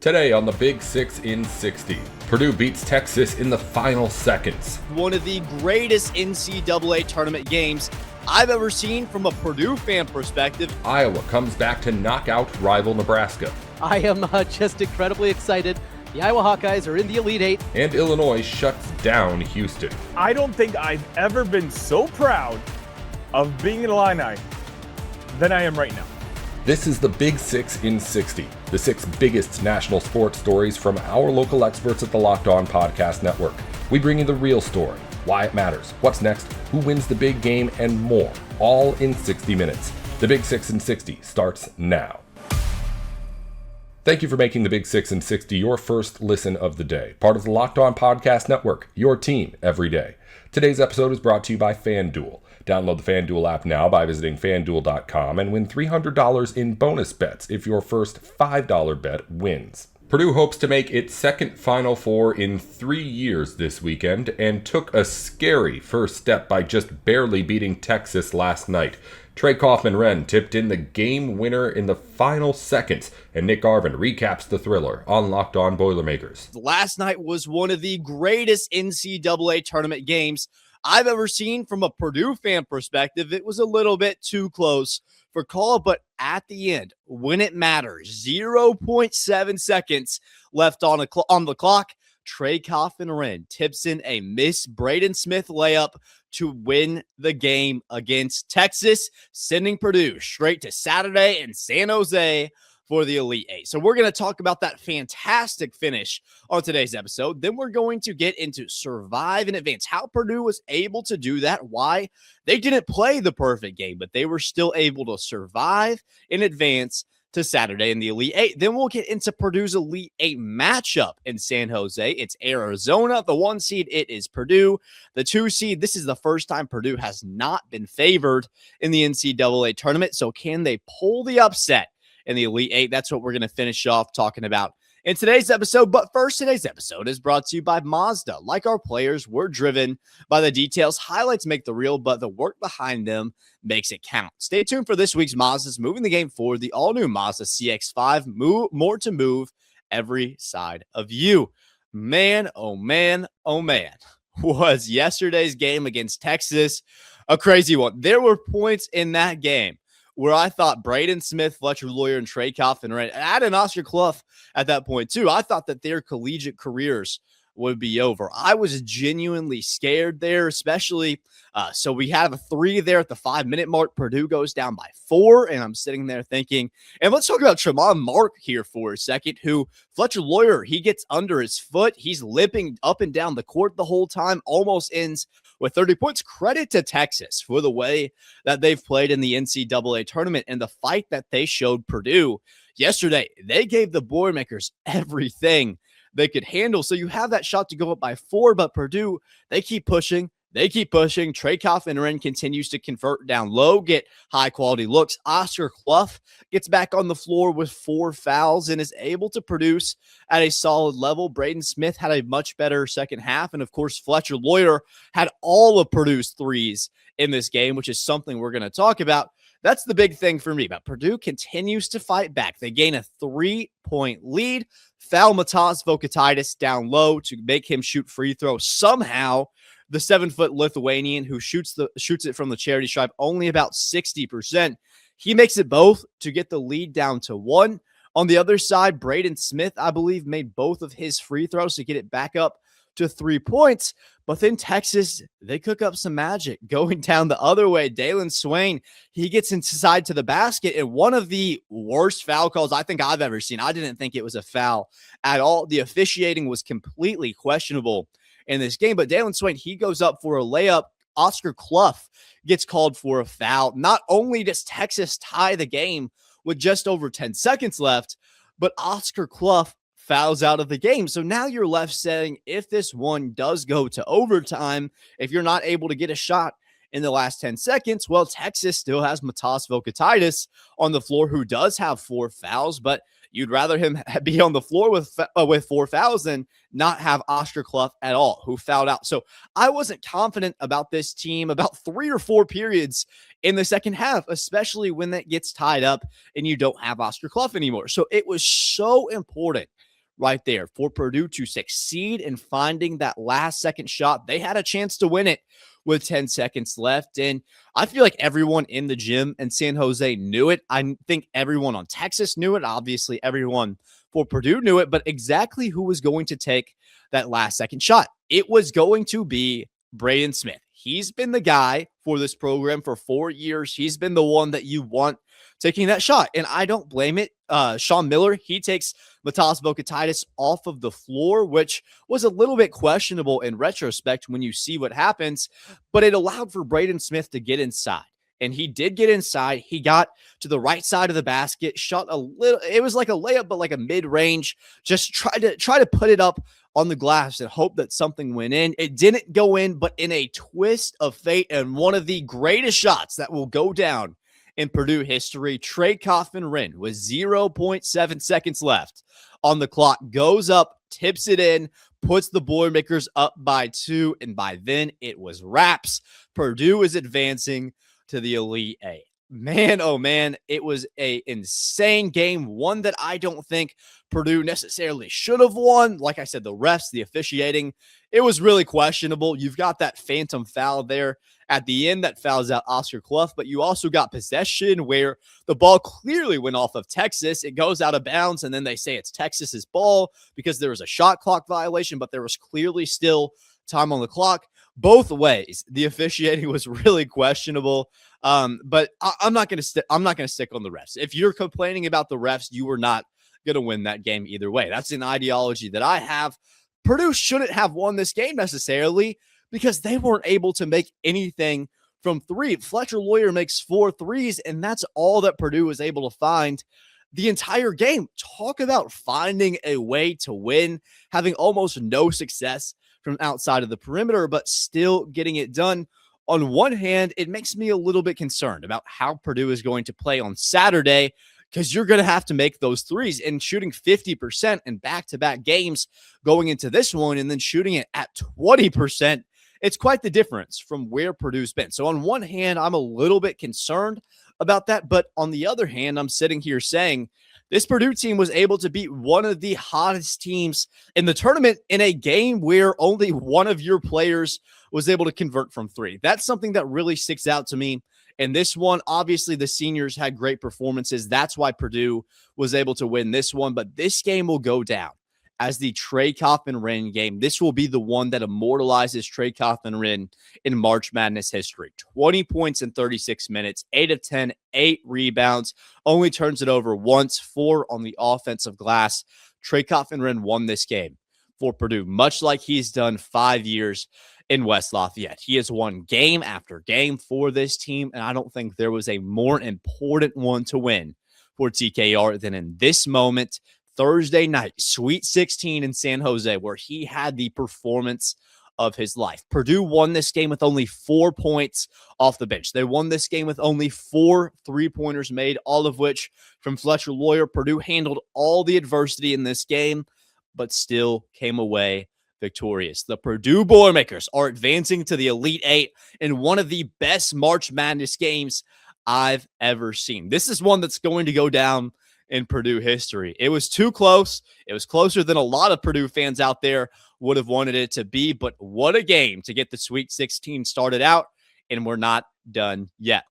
Today on the Big 6 in 60, Purdue beats Texas in the final seconds. One of the greatest NCAA tournament games I've ever seen from a Purdue fan perspective. Iowa comes back to knock out rival Nebraska. I am just incredibly excited. The Iowa Hawkeyes are in the Elite Eight. And Illinois shuts down Houston. I don't think I've ever been so proud of being an Illini than I am right now. This is the Big 6 in 60, the 6 biggest national sports stories from our local experts at the Locked On Podcast Network. We bring you the real story, why it matters, what's next, who wins the big game, and more, all in 60 minutes. The Big 6 in 60 starts now. Thank you for making the Big 6 in 60 your first listen of the day. Part of the Locked On Podcast Network, your team every day. Today's episode is brought to you by FanDuel. Download the FanDuel app now by visiting FanDuel.com and win $300 in bonus bets if your first $5 bet wins. Purdue hopes to make its second Final Four in 3 years this weekend and took a scary first step by just barely beating Texas last night. Trey Kaufman-Renn tipped in the game winner in the final seconds, and Nick Garvin recaps the thriller on Locked On Boilermakers. Last night was one of the greatest NCAA tournament games I've ever seen from a Purdue fan perspective. It was a little bit too close for call, but at the end, when it matters, 0.7 seconds left on the clock, Trey Kaufman-Renn tips in a Miss Braden Smith layup to win the game against Texas, sending Purdue straight to Saturday in San Jose for the Elite Eight. So we're going to talk about that fantastic finish on today's episode. Then we're going to get into survive in advance, how Purdue was able to do that, why they didn't play the perfect game, but they were still able to survive in advance to Saturday in the Elite Eight. Then we'll get into Purdue's Elite Eight matchup in San Jose. It's Arizona. The 1 seed, it is Purdue. The 2 seed, this is the first time Purdue has not been favored in the NCAA tournament. So can they pull the upset in the Elite Eight? That's what we're going to finish off talking about in today's episode. But first, today's episode is brought to you by Mazda. Like our players, we're driven by the details. Highlights make the real, but the work behind them makes it count. Stay tuned for this week's Mazda's moving the game forward. The all-new Mazda CX-5, more to move every side of you. Man, oh man, oh man. Was yesterday's game against Texas a crazy one? There were points in that game where I thought Braden Smith, Fletcher Loyer, and Trey Kaufman-Renn, and I had an Oscar Clough at that point too. I thought that their collegiate careers would be over. I was genuinely scared there, especially. So we have a 3 there at the 5-minute mark. Purdue goes down by 4, and I'm sitting there thinking, and let's talk about Tremont Mark here for a second, who Fletcher Loyer, he gets under his foot. He's limping up and down the court the whole time, almost ends with 30 points. Credit to Texas for the way that they've played in the NCAA tournament and the fight that they showed Purdue yesterday. They gave the Boilermakers everything they could handle. So you have that shot to go up by 4, but Purdue, they keep pushing. They keep pushing. Trey Kaufman-Renn continues to convert down low, get high-quality looks. Oscar Clough gets back on the floor with 4 fouls and is able to produce at a solid level. Braden Smith had a much better second half. And, of course, Fletcher Loyer had all of Purdue's threes in this game, which is something we're going to talk about. That's the big thing for me. But Purdue continues to fight back. They gain a 3-point lead. Foul Matas Vokatitis down low to make him shoot free throws. Somehow, the 7-foot Lithuanian who shoots it from the charity stripe only about 60%. He makes it both to get the lead down to 1. On the other side, Braden Smith, I believe, made both of his free throws to get it back up to 3 points. But then Texas, they cook up some magic going down the other way. Dalen Swain, he gets inside to the basket, and one of the worst foul calls I think I've ever seen. I didn't think it was a foul at all. The officiating was completely questionable in this game, but Dalen Swain, he goes up for a layup. Oscar Clough gets called for a foul. Not only does Texas tie the game with just over 10 seconds left, but Oscar Clough fouls out of the game. So now you're left saying, if this one does go to overtime, if you're not able to get a shot in the last 10 seconds, well, Texas still has Matas Vokatitis on the floor, who does have 4 fouls, but you'd rather him be on the floor with 4 fouls than not have Oscar Clough at all, who fouled out. So I wasn't confident about this team about 3 or 4 periods in the second half, especially when that gets tied up and you don't have Oscar Clough anymore. So it was so important right there for Purdue to succeed in finding that last second shot. They had a chance to win it with 10 seconds left. And I feel like everyone in the gym in San Jose knew it. I think everyone on Texas knew it. Obviously, everyone for Purdue knew it, but exactly who was going to take that last second shot? It was going to be Braden Smith. He's been the guy for this program for 4 years. He's been the one that you want taking that shot, and I don't blame it. Sean Miller, he takes Matas Vokatitis off of the floor, which was a little bit questionable in retrospect when you see what happens, but it allowed for Braden Smith to get inside. And he did get inside. He got to the right side of the basket, shot a little. It was like a layup, but like a mid-range. Just try to put it up on the glass and hope that something went in. It didn't go in, but in a twist of fate and one of the greatest shots that will go down in Purdue history, Trey Kaufman-Renn with 0.7 seconds left on the clock, goes up, tips it in, puts the Boilermakers up by 2, and by then it was wraps. Purdue is advancing to the Elite Eight. Man, oh man, it was an insane game, one that I don't think Purdue necessarily should have won. Like I said, the refs, the officiating, it was really questionable. You've got that phantom foul there at the end that fouls out Oscar Clough, but you also got possession where the ball clearly went off of Texas. It goes out of bounds, and then they say it's Texas's ball because there was a shot clock violation, but there was clearly still time on the clock. Both ways, the officiating was really questionable. But I'm not going to stick on the refs. If you're complaining about the refs, you were not going to win that game either way. That's an ideology that I have. Purdue shouldn't have won this game necessarily because they weren't able to make anything from 3. Fletcher Loyer makes 4 threes, and that's all that Purdue was able to find the entire game. Talk about finding a way to win, having almost no success from outside of the perimeter, but still getting it done. On one hand, it makes me a little bit concerned about how Purdue is going to play on Saturday because you're going to have to make those threes, and shooting 50% in back-to-back games going into this one and then shooting it at 20%. It's quite the difference from where Purdue's been. So on one hand, I'm a little bit concerned about that, but on the other hand, I'm sitting here saying this Purdue team was able to beat one of the hottest teams in the tournament in a game where only one of your players was able to convert from 3. That's something that really sticks out to me. And this one, obviously, the seniors had great performances. That's why Purdue was able to win this one. But this game will go down as the Trey Kaufman-Renn game. This will be the one that immortalizes Trey Kaufman-Renn in March Madness history. 20 points in 36 minutes, 8 of 10, 8 rebounds, only turns it over once, 4 on the offensive glass. Trey Kaufman-Renn won this game for Purdue, much like he's done 5 years in West Lafayette. He has won game after game for this team, and I don't think there was a more important one to win for TKR than in this moment, Thursday night, Sweet 16 in San Jose, where he had the performance of his life. Purdue won this game with only 4 points off the bench. They won this game with only 4 3-pointers made, all of which from Fletcher Loyer. Purdue handled all the adversity in this game, but still came away victorious. The Purdue Boilermakers are advancing to the Elite Eight in one of the best March Madness games I've ever seen. This is one that's going to go down in Purdue history. It was too close. It was closer than a lot of Purdue fans out there would have wanted it to be, but what a game to get the Sweet 16 started out, and we're not done yet.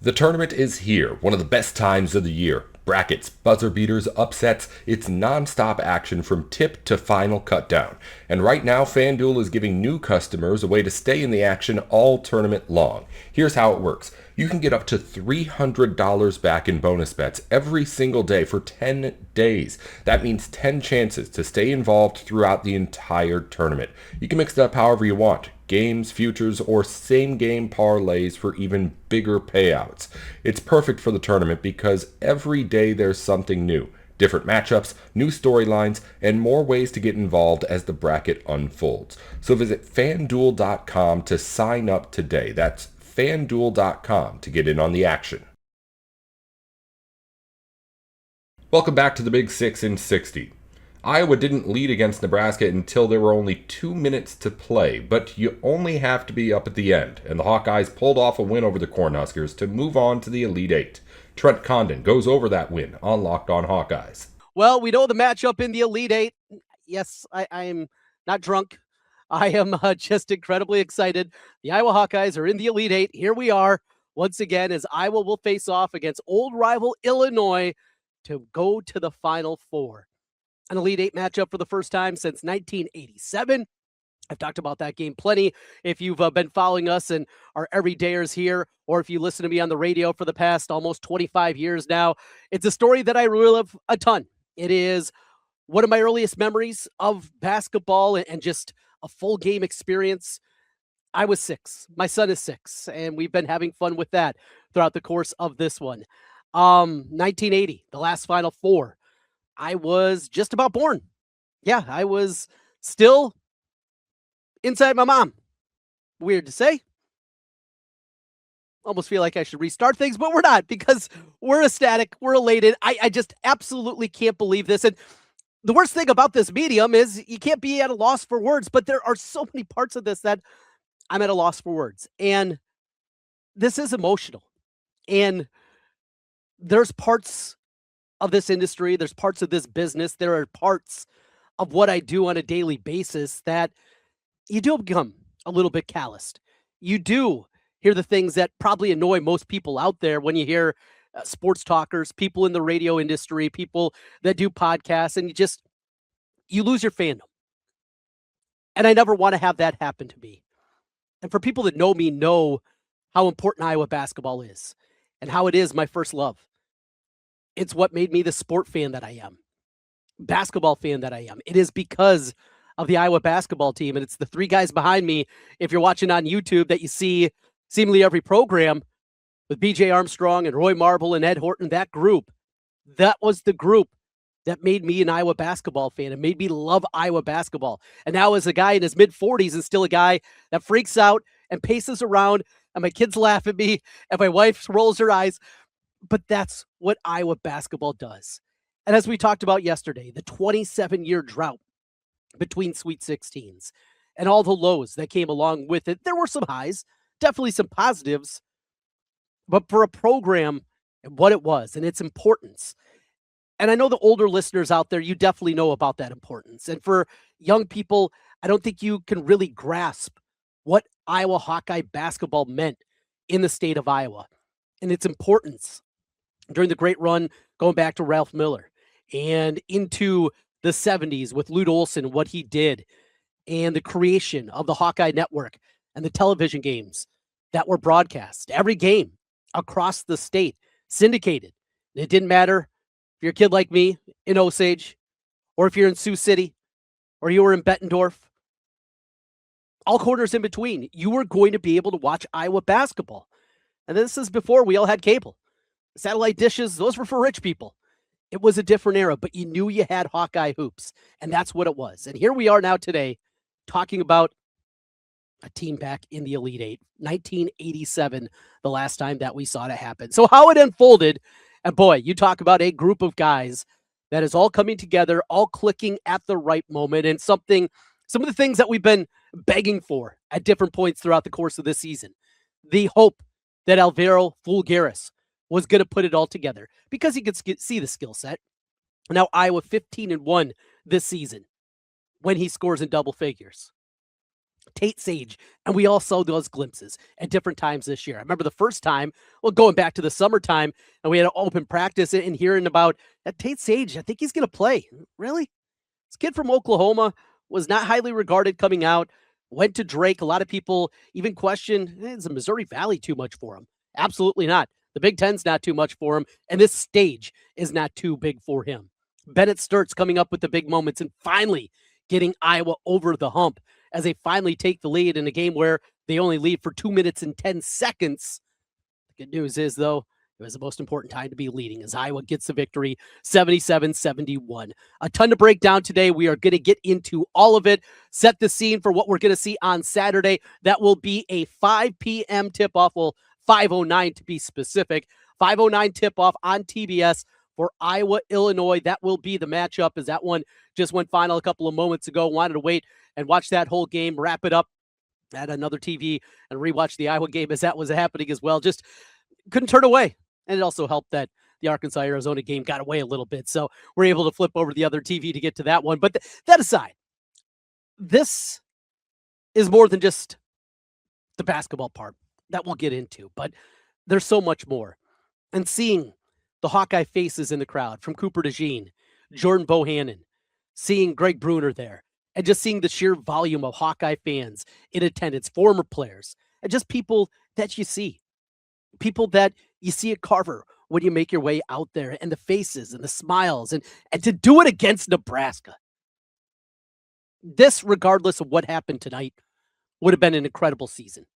The tournament is here, one of the best times of the year. Brackets, buzzer beaters, upsets, it's non-stop action from tip to final cutdown. And right now, FanDuel is giving new customers a way to stay in the action all tournament long. Here's how it works. You can get up to $300 back in bonus bets every single day for 10 days. That means 10 chances to stay involved throughout the entire tournament. You can mix it up however you want. Games, futures, or same-game parlays for even bigger payouts. It's perfect for the tournament because every day there's something new. Different matchups, new storylines, and more ways to get involved as the bracket unfolds. So visit FanDuel.com to sign up today. That's FanDuel.com to get in on the action. Welcome back to the Big 6 in 60. Iowa didn't lead against Nebraska until there were only 2 minutes to play, but you only have to be up at the end, and the Hawkeyes pulled off a win over the Cornhuskers to move on to the Elite Eight. Trent Condon goes over that win on Locked On Hawkeyes. Well, we know the matchup in the Elite Eight. Yes, I am not drunk. I am just incredibly excited. The Iowa Hawkeyes are in the Elite Eight. Here we are once again as Iowa will face off against old rival Illinois to go to the Final Four. An Elite Eight matchup for the first time since 1987. I've talked about that game plenty. If you've been following us and are everydayers here, or if you listen to me on the radio for the past almost 25 years now, it's a story that I relive a ton. It is one of my earliest memories of basketball and just a full game experience. I was 6. My son is 6, and we've been having fun with that throughout the course of this one. 1980, the last Final Four. I was just about born. Yeah, I was still inside my mom. Weird to say. Almost feel like I should restart things, but we're not, because we're ecstatic. We're elated. I just absolutely can't believe this. And the worst thing about this medium is you can't be at a loss for words, but there are so many parts of this that I'm at a loss for words. And this is emotional. And there's parts of this industry, there's parts of this business, there are parts of what I do on a daily basis that you do become a little bit calloused. You do hear the things that probably annoy most people out there when you hear sports talkers, people in the radio industry, people that do podcasts, and you lose your fandom. And I never want to have that happen to me. And for people that know me know how important Iowa basketball is and how it is my first love. It's what made me the sport fan that I am, basketball fan that I am. It is because of the Iowa basketball team, and it's the 3 guys behind me, if you're watching on YouTube, that you see seemingly every program with BJ Armstrong and Roy Marble and Ed Horton. That group, that was the group that made me an Iowa basketball fan and made me love Iowa basketball. And now as a guy in his mid-40s and still a guy that freaks out and paces around, and my kids laugh at me and my wife rolls her eyes, but that's what Iowa basketball does. And as we talked about yesterday, the 27-year drought between Sweet 16s and all the lows that came along with it. There were some highs, definitely some positives, but for a program and what it was and its importance. And I know the older listeners out there, you definitely know about that importance. And for young people, I don't think you can really grasp what Iowa Hawkeye basketball meant in the state of Iowa and its importance during the great run going back to Ralph Miller and into the 70s with Lute Olson, what he did, and the creation of the Hawkeye Network and the television games that were broadcast. Every game across the state, syndicated. It didn't matter if you're a kid like me in Osage, or if you're in Sioux City, or you were in Bettendorf, all corners in between, you were going to be able to watch Iowa basketball. And this is before we all had cable. Satellite dishes, those were for rich people. It was a different era, but you knew you had Hawkeye hoops, and that's what it was. And here we are now today talking about a team back in the Elite Eight, 1987, the last time that we saw it happen. So how it unfolded, and boy, you talk about a group of guys that is all coming together, all clicking at the right moment, and some of the things that we've been begging for at different points throughout the course of this season. The hope that Alvaro Fulgaris was going to put it all together because he could see the skill set. Now Iowa 15-1 this season when he scores in double figures. Tate Sage, and we all saw those glimpses at different times this year. I remember the first time, going back to the summertime, and we had an open practice and hearing about that Tate Sage. I think he's going to play. Really? This kid from Oklahoma was not highly regarded coming out, went to Drake. A lot of people even questioned, is the Missouri Valley too much for him? Absolutely not. The Big Ten's not too much for him, and this stage is not too big for him. Bennett Sturtz coming up with the big moments and finally getting Iowa over the hump as they finally take the lead in a game where they only lead for 2 minutes and 10 seconds. The good news is, though, it was the most important time to be leading as Iowa gets the victory, 77-71. A ton to break down today. We are going to get into all of it, set the scene for what we're going to see on Saturday. That will be a 5 p.m. tip-off. Well, 5:09 to be specific. 5:09 tip-off on TBS for Iowa, Illinois. That will be the matchup, as that one just went final a couple of moments ago. Wanted to wait and watch that whole game, wrap it up at another TV and rewatch the Iowa game as that was happening as well. Just couldn't turn away. And it also helped that the Arkansas-Arizona game got away a little bit. So we're able to flip over the other TV to get to that one. But that aside, this is more than just the basketball part that we'll get into. But there's so much more. And seeing the Hawkeye faces in the crowd, from Cooper DeJean, Jordan Bohannon, seeing Greg Bruner there, and just seeing the sheer volume of Hawkeye fans in attendance, former players, and just people that you see. People that you see at Carver when you make your way out there, and the faces and the smiles, and to do it against Nebraska. This, regardless of what happened tonight, would have been an incredible season.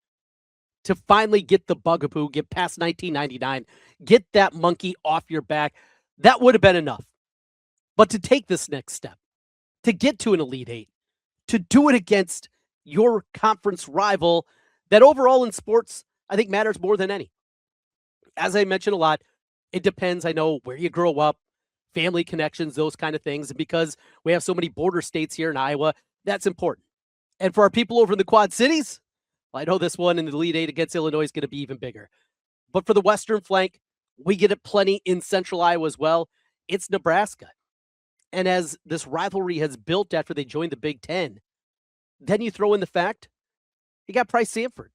To finally get the bugaboo, get past 1999, get that monkey off your back, that would have been enough. But to take this next step, to get to an Elite Eight, to do it against your conference rival that overall in sports, I think matters more than any. As I mentioned a lot, it depends, I know, where you grow up, family connections, those kind of things. And because we have so many border states here in Iowa, that's important. And for our people over in the Quad Cities, well, I know this one in the Elite Eight against Illinois is going to be even bigger. But for the Western flank, we get it plenty in Central Iowa as well. It's Nebraska. And as this rivalry has built after they joined the Big Ten, then you throw in the fact you got Price Sanford,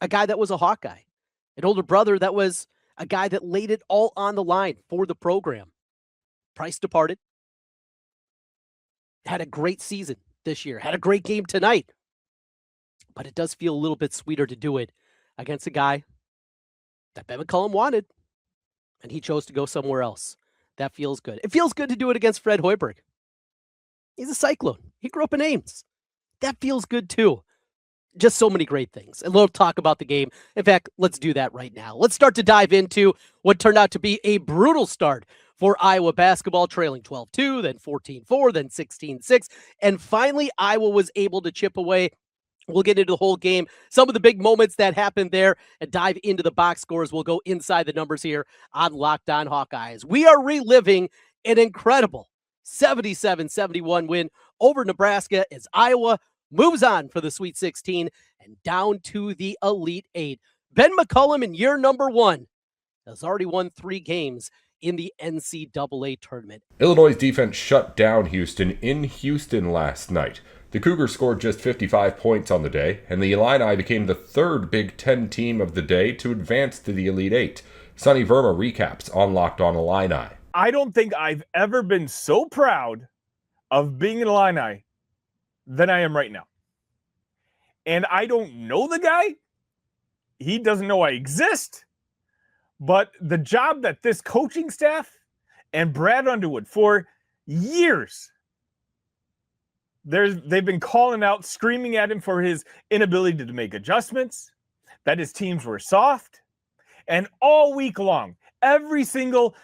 a guy that was a Hawkeye, an older brother that was a guy that laid it all on the line for the program. Price departed, had a great season this year, had a great game tonight, but it does feel a little bit sweeter to do it against a guy that Ben McCullum wanted, and he chose to go somewhere else. That feels good. It feels good to do it against Fred Hoiberg. He's a Cyclone. He grew up in Ames. That feels good too. Just so many great things. And we'll talk about the game. In fact, let's do that right now. Let's start to dive into what turned out to be a brutal start for Iowa basketball, trailing 12-2, then 14-4, then 16-6. And finally, Iowa was able to chip away. We'll get into the whole game, some of the big moments that happened there, and dive into the box scores. We'll go inside the numbers here on Locked On Hawkeyes. We are reliving an incredible 77-71 win over Nebraska as Iowa moves on for the Sweet 16 and down to the Elite Eight. Ben McCullum in year number 1 has already won 3 games in the NCAA tournament. Illinois' defense shut down Houston in Houston last night. The Cougars scored just 55 points on the day, and the Illini became the 3rd Big Ten team of the day to advance to the Elite Eight. Sonny Verma recaps on Locked On Illini. I don't think I've ever been so proud of being an Illini than I am right now. And I don't know the guy. He doesn't know I exist. But the job that this coaching staff and Brad Underwood for years, they've been calling out, screaming at him for his inability to make adjustments, that his teams were soft. And all week long, every single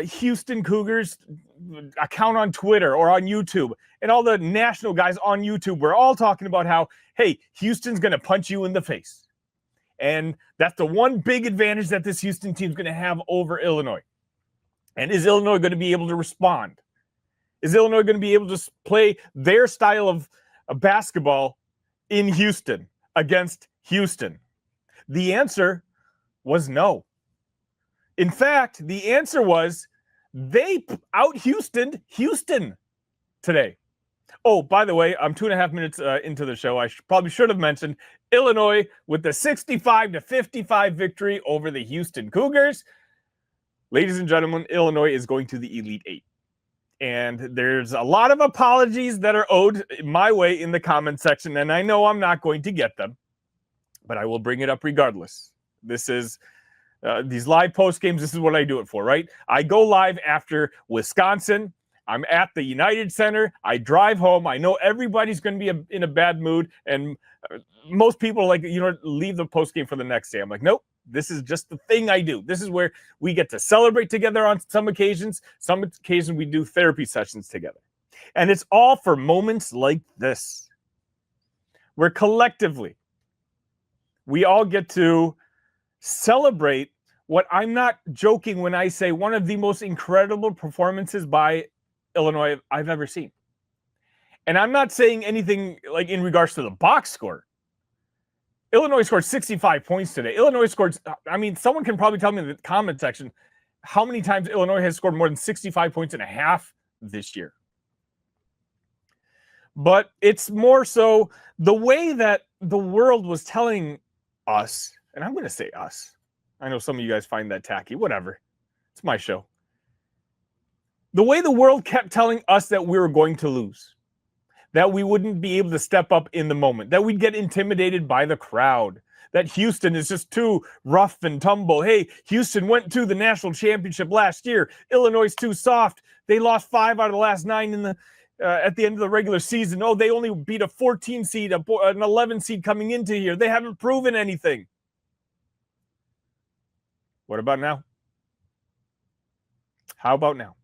Houston Cougars account on Twitter or on YouTube, and all the national guys on YouTube were all talking about how, hey, Houston's going to punch you in the face. And that's the one big advantage that this Houston team's going to have over Illinois. And is Illinois going to be able to respond? Is Illinois going to be able to play their style of basketball in Houston against Houston? The answer was no. In fact, the answer was they out-Houstoned Houston today. Oh, by the way, I'm 2.5 minutes into the show. I probably should have mentioned Illinois with the 65-55 victory over the Houston Cougars. Ladies and gentlemen, Illinois is going to the Elite Eight. And there's a lot of apologies that are owed my way in the comment section, and I know I'm not going to get them, but I will bring it up regardless. This is these live post games. This is what I do it for, right? I go live after Wisconsin. I'm at the United Center. I drive home. I know everybody's going to be in a bad mood, and most people are like, leave the post game for the next day. I'm like, nope. This is just the thing I do. This is where we get to celebrate together on some occasions. Some occasions we do therapy sessions together. And it's all for moments like this, where collectively we all get to celebrate what I'm not joking when I say one of the most incredible performances by Illinois I've ever seen. And I'm not saying anything like in regards to the box score. Illinois scored 65 points today. Illinois scored, I mean, someone can probably tell me in the comment section how many times Illinois has scored more than 65 points in a half this year. But it's more so the way that the world was telling us, and I'm going to say us. I know some of you guys find that tacky. Whatever. It's my show. The way the world kept telling us that we were going to lose, that we wouldn't be able to step up in the moment, that we'd get intimidated by the crowd, that Houston is just too rough and tumble. Hey, Houston went to the national championship last year. Illinois is too soft. They lost 5 out of the last 9 in the at the end of the regular season. Oh, they only beat a 14 seed, an 11 seed coming into here. They haven't proven anything. What about now? How about now?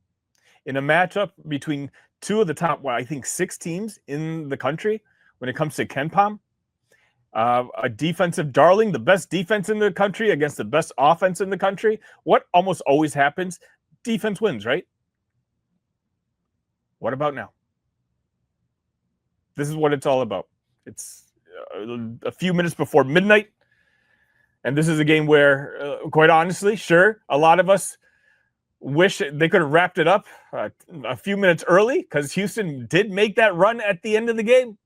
In a matchup between two of the top, I think 6 teams in the country when it comes to KenPom, a defensive darling, the best defense in the country against the best offense in the country. What almost always happens? Defense wins, right? What about now? This is what it's all about. It's a few minutes before midnight, and this is a game where, quite honestly, sure, a lot of us wish they could have wrapped it up a few minutes early because Houston did make that run at the end of the game.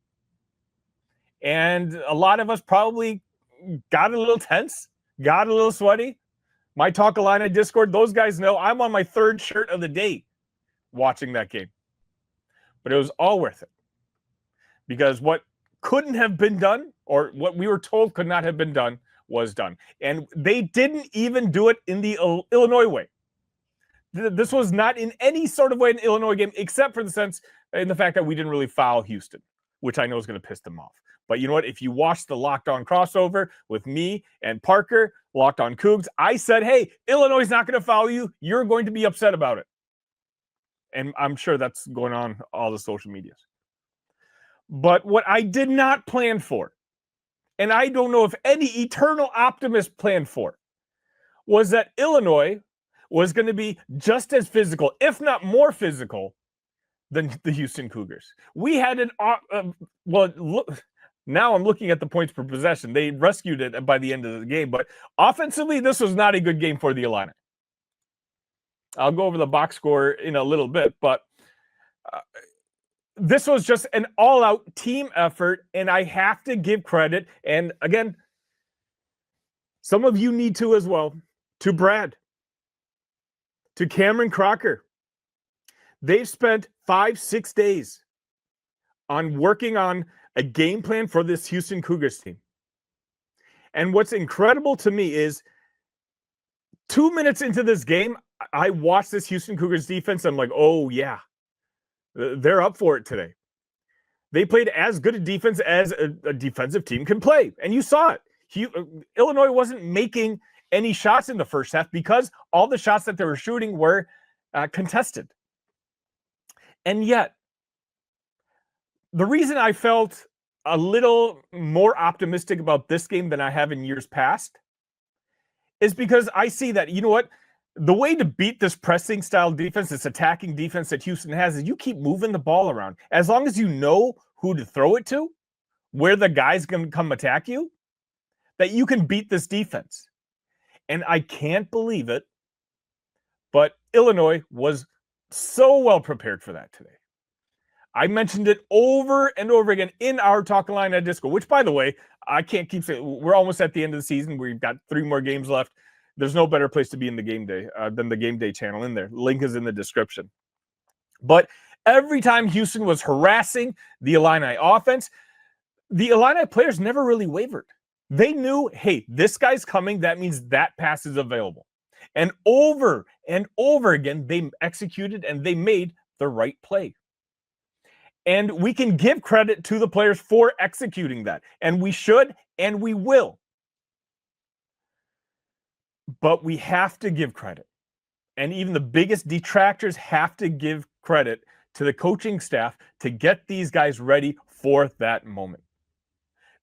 And a lot of us probably got a little tense, got a little sweaty. My Talk Illini Discord, those guys know I'm on my 3rd shirt of the day watching that game. But it was all worth it. Because what couldn't have been done, or what we were told could not have been done, was done. And they didn't even do it in the Illinois way. This was not in any sort of way an Illinois game, except for the fact that we didn't really foul Houston, which I know is going to piss them off. But you know what? If you watch the Locked On crossover with me and Parker, Locked On Cougs, I said, hey, Illinois is not going to foul you. You're going to be upset about it. And I'm sure that's going on all the social medias. But what I did not plan for, and I don't know if any eternal optimist planned for, was that Illinois was going to be just as physical, if not more physical, than the Houston Cougars. We had now I'm looking at the points per possession. They rescued it by the end of the game, but offensively, this was not a good game for the Illini. I'll go over the box score in a little bit, but this was just an all-out team effort, and I have to give credit, and again, some of you need to as well, to Brad, to Cameron Crocker. They've spent 5-6 days on working on a game plan for this Houston Cougars team. And what's incredible to me is 2 minutes into this game, I watched this Houston Cougars defense. I'm like, oh, yeah, they're up for it today. They played as good a defense as a defensive team can play. And you saw it. Illinois wasn't making any shots in the first half because all the shots that they were shooting were contested. And yet, the reason I felt a little more optimistic about this game than I have in years past is because I see that, you know what? The way to beat this pressing style defense, this attacking defense that Houston has, is you keep moving the ball around. As long as you know who to throw it to, where the guy's going to come attack you, that you can beat this defense. And I can't believe it, but Illinois was so well prepared for that today. I mentioned it over and over again in our Talk Illini Discord, which, by the way, I can't keep saying. We're almost at the end of the season. We've got 3 more games left. There's no better place to be in the game day than the game day channel in there. Link is in the description. But every time Houston was harassing the Illini offense, the Illini players never really wavered. They knew, hey, this guy's coming. That means that pass is available. And over again, they executed and they made the right play. And we can give credit to the players for executing that. And we should, and we will. But we have to give credit. And even the biggest detractors have to give credit to the coaching staff to get these guys ready for that moment.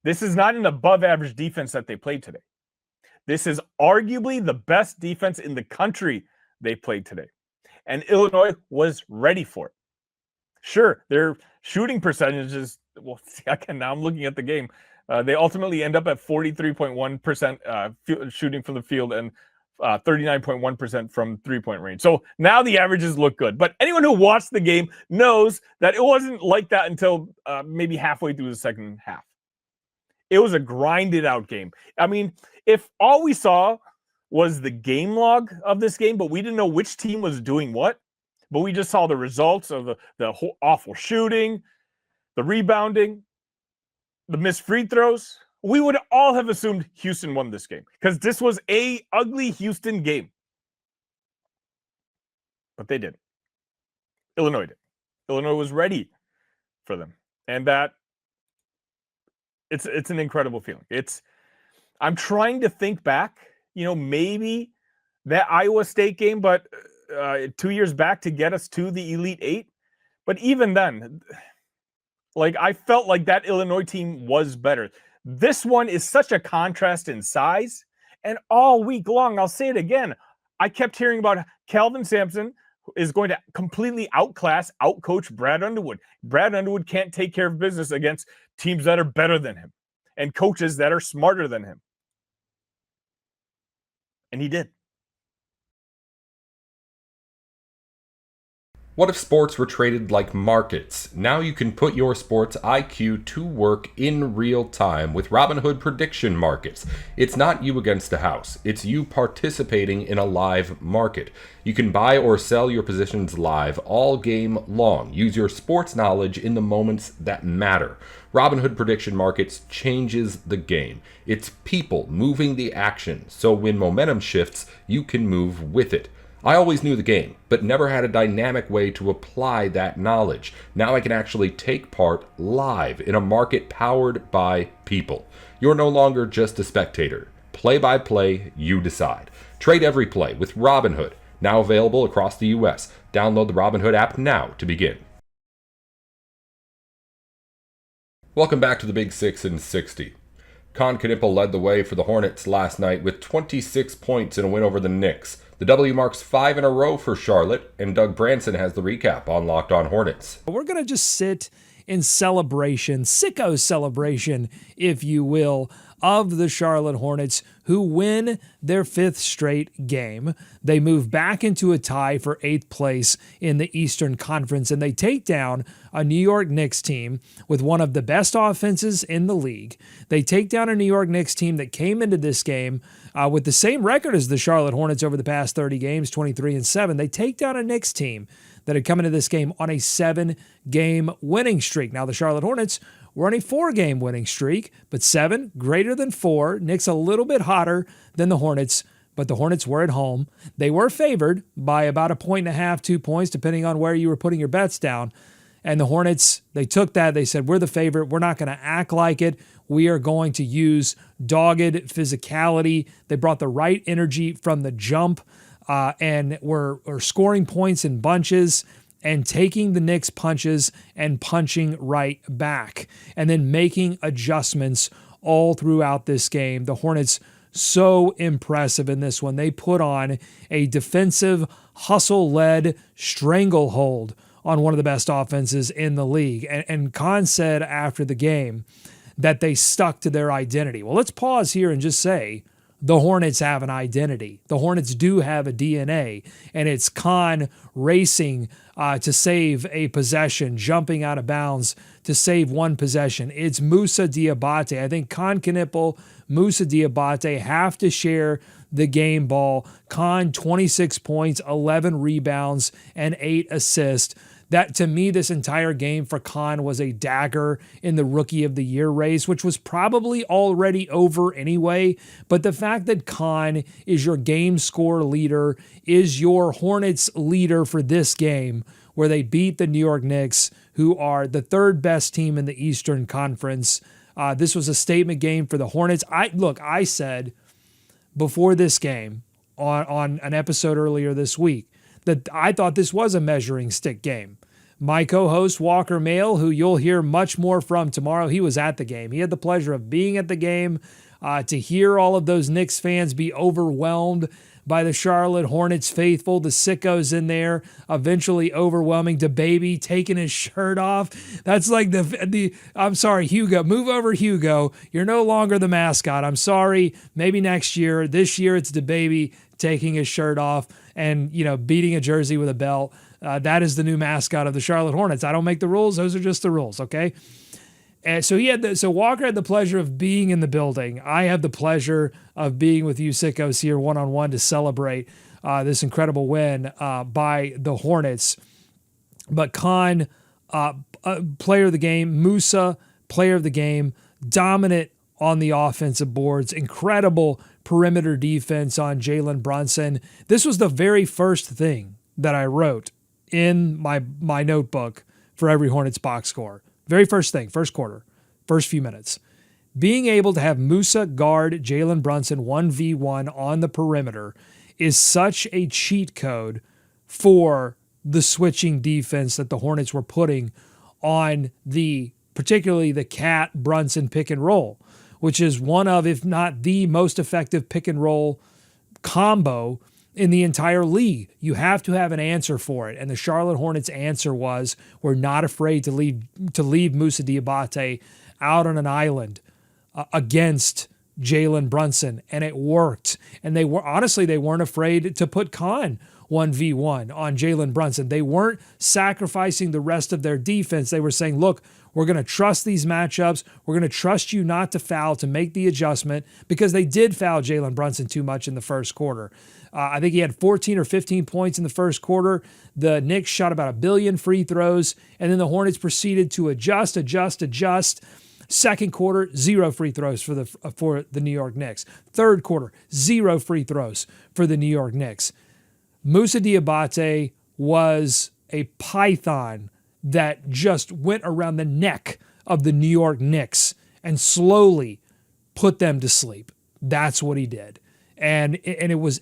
This is not an above average defense that they played today. This is arguably the best defense in the country they played today. And Illinois was ready for it. Sure, their shooting percentages, well, again, now I'm looking at the game. They ultimately end up at 43.1% shooting from the field and 39.1% from three-point range. So now the averages look good. But anyone who watched the game knows that it wasn't like that until maybe halfway through the second half. It was a grinded out game. I mean, if all we saw was the game log of this game, but we didn't know which team was doing what, but we just saw the results of the whole awful shooting, the rebounding, the missed free throws, we would all have assumed Houston won this game because this was a ugly Houston game. But they didn't. Illinois did. Illinois was ready for them. And that it's an incredible feeling. I'm trying to think back, maybe that Iowa State game, but 2 years back to get us to the Elite Eight. But even then, I felt like that Illinois team was better. This one is such a contrast in size. And all week long, I'll say it again, I kept hearing about Calvin Sampson is going to completely outcoach Brad Underwood. Brad Underwood can't take care of business against teams that are better than him and coaches that are smarter than him. And he did. What if sports were traded like markets? Now you can put your sports IQ to work in real time with Robinhood prediction markets. It's not you against the house. It's you participating in a live market. You can buy or sell your positions live all game long. Use your sports knowledge in the moments that matter. Robinhood prediction markets changes the game. It's people moving the action. So when momentum shifts, you can move with it. I always knew the game, but never had a dynamic way to apply that knowledge. Now I can actually take part live in a market powered by people. You're no longer just a spectator. Play by play, you decide. Trade every play with Robinhood, now available across the U.S. Download the Robinhood app now to begin. Welcome back to the Big 6 and 60. Con Knippel led the way for the Hornets last night with 26 points in a win over the Knicks. The W marks 5 in a row for Charlotte, and Doug Branson has the recap on Locked On Hornets. We're going to just sit in celebration, sicko celebration, if you will, of the Charlotte Hornets, who win their 5th straight game. They move back into a tie for 8th place in the Eastern Conference, and they take down a New York Knicks team with one of the best offenses in the league. They take down a New York Knicks team that came into this game with the same record as the Charlotte Hornets over the past 30 games, 23-7. They take down a Knicks team that had come into this game on a 7-game winning streak. Now, the Charlotte Hornets were on a 4-game winning streak, but 7 greater than 4. Knicks a little bit hotter than the Hornets, but the Hornets were at home. They were favored by about 1.5, 2 points, depending on where you were putting your bets down. And the Hornets, they took that. They said, we're the favorite. We're not going to act like it. We are going to use dogged physicality. They brought the right energy from the jump and were scoring points in bunches and taking the Knicks punches and punching right back and then making adjustments all throughout this game. The Hornets so impressive in this one. They put on a defensive, hustle-led stranglehold on one of the best offenses in the league. And Khan said after the game that they stuck to their identity. Well, let's pause here and just say the Hornets have an identity. The Hornets do have a DNA, and it's Khan racing to save a possession, jumping out of bounds to save one possession. It's Moussa Diabate. I think Khan Knippel, Moussa Diabate have to share the game ball. Khan, 26 points, 11 rebounds, and 8 assists. That, to me, this entire game for Khan was a dagger in the Rookie of the Year race, which was probably already over anyway. But the fact that Khan is your game score leader, is your Hornets leader for this game, where they beat the New York Knicks, who are the 3rd best team in the Eastern Conference. This was a statement game for the Hornets. I said before this game on an episode earlier this week that I thought this was a measuring stick game. My co-host, Walker Mail, who you'll hear much more from tomorrow, he was at the game. He had the pleasure of being at the game to hear all of those Knicks fans be overwhelmed by the Charlotte Hornets faithful, the sickos in there, eventually overwhelming DeBaby, taking his shirt off. That's like the I'm sorry, Hugo, move over, Hugo. You're no longer the mascot. I'm sorry. Maybe next year. This year it's DeBaby taking his shirt off and, beating a jersey with a belt. That is the new mascot of the Charlotte Hornets. I don't make the rules. Those are just the rules, okay? And so Walker had the pleasure of being in the building. I have the pleasure of being with you sickos here one-on-one to celebrate this incredible win by the Hornets. But Khan, player of the game, Musa, player of the game, dominant on the offensive boards, incredible perimeter defense on Jalen Brunson. This was the very first thing that I wrote in my notebook for every Hornets box score. Very first thing, first quarter, first few minutes. Being able to have Musa guard Jalen Brunson 1v1 on the perimeter is such a cheat code for the switching defense that the Hornets were putting on particularly the Cat Brunson pick and roll, which is one of, if not the most effective pick and roll combo in the entire league. You have to have an answer for it. And the Charlotte Hornets answer was, we're not afraid to leave Musa Diabate out on an island against Jalen Brunson. And it worked. And they weren't afraid to put Khan 1v1 on Jalen Brunson. They weren't sacrificing the rest of their defense. They were saying, look, we're going to trust these matchups. We're going to trust you not to foul, to make the adjustment, because they did foul Jalen Brunson too much in the first quarter. I think he had 14 or 15 points in the first quarter. The Knicks shot about 1 billion free throws, and then the Hornets proceeded to adjust. Second quarter, 0 free throws for the New York Knicks. Third quarter, 0 free throws for the New York Knicks. Musa Diabate was a python that just went around the neck of the New York Knicks and slowly put them to sleep. That's what he did. And it was